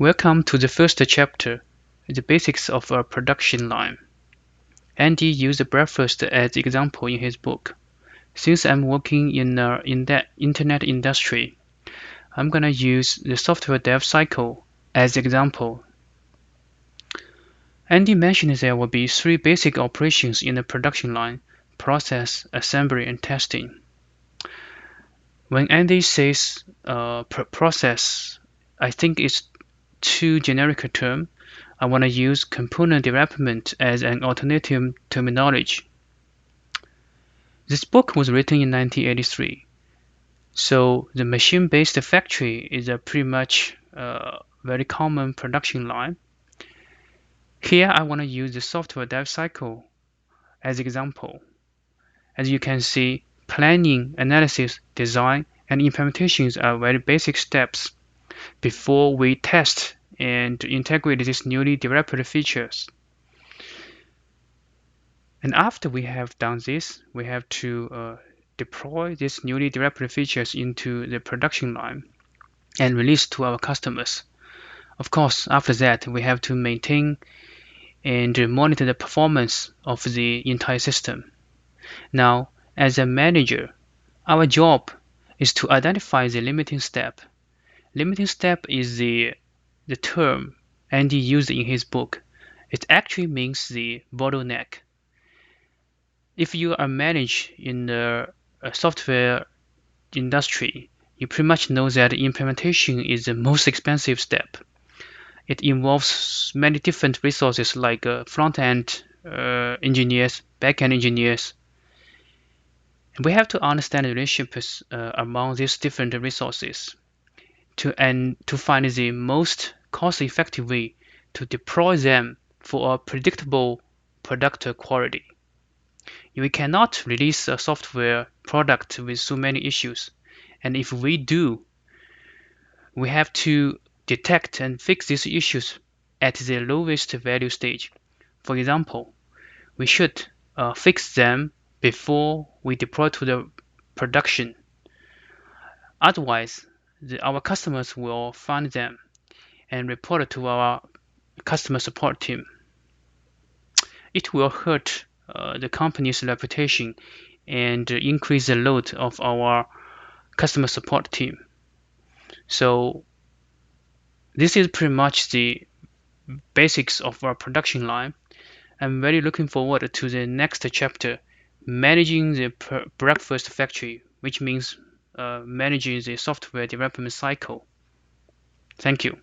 Welcome to the first chapter, the basics of a production line. Andy used breakfast as example in his book. Since I'm working in that internet industry, I'm gonna use the software dev cycle as example. Andy mentioned there will be three basic operations in the production line: process, assembly, and testing. When Andy says process, I think it's too generic a term. I want to use component development as an alternative terminology. This book was written in 1983, so the machine-based factory is a pretty much very common production line. Here I want to use the software dev cycle as example. As you can see, planning, analysis, design, and implementations are very basic steps before we test and integrate these newly developed features. And after we have done this, we have to deploy these newly developed features into the production line and release to our customers. Of course, after that, we have to maintain and monitor the performance of the entire system. Now, as a manager, our job is to identify the limiting step. Limiting step is the term Andy used in his book. It actually means the bottleneck. If you are managed in the software industry, you pretty much know that implementation is the most expensive step. It involves many different resources like front-end engineers, back-end engineers. And we have to understand the relationships among these different resources to find the most cost-effective way to deploy them for a predictable product quality. We cannot release a software product with so many issues, and if we do, we have to detect and fix these issues at the lowest value stage. For example, we should fix them before we deploy to the production. Otherwise, our customers will find them and report it to our customer support team. It will hurt the company's reputation and increase the load of our customer support team. So this is pretty much the basics of our production line. I'm very looking forward to the next chapter, managing the breakfast factory, which means managing the software development cycle. Thank you.